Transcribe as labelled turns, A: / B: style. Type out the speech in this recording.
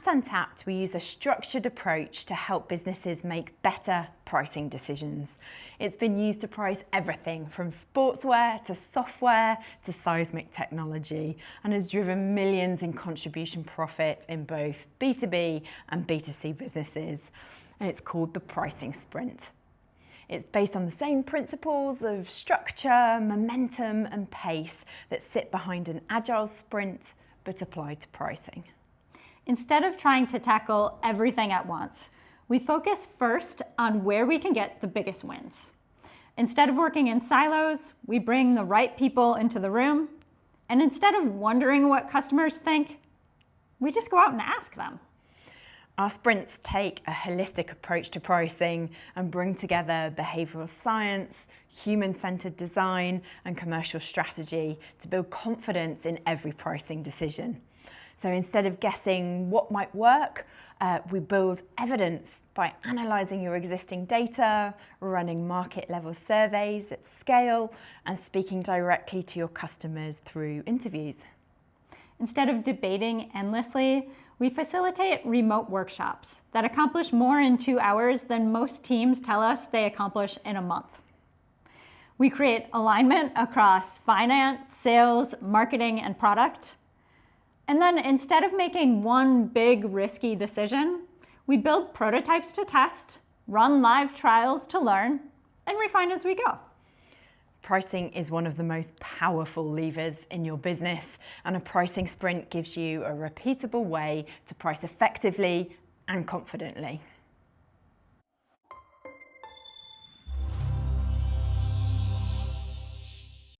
A: Untapped, we use a structured approach to help businesses make better pricing decisions. It's been used to price everything from sportswear to software to seismic technology and has driven millions in contribution profit in both B2B and B2C businesses. And it's called the pricing sprint. It's based on the same principles of structure, momentum and pace that sit behind an agile sprint, but applied to pricing.
B: Instead of trying to tackle everything at once, we focus first on where we can get the biggest wins. Instead of working in silos, we bring the right people into the room, and instead of wondering what customers think, we just go out and ask them.
A: Our sprints take a holistic approach to pricing and bring together behavioural science, human-centred design and commercial strategy to build confidence in every pricing decision. So instead of guessing what might work, we build evidence by analysing your existing data, running market-level surveys at scale and speaking directly to your customers through interviews.
B: Instead of debating endlessly, we facilitate remote workshops that accomplish more in 2 hours than most teams tell us they accomplish in a month. We create alignment across finance, sales, marketing, and product. And then instead of making one big risky decision, we build prototypes to test, run live trials to learn, and refine as we go.
A: Pricing is one of the most powerful levers in your business, and a pricing sprint gives you a repeatable way to price effectively and confidently.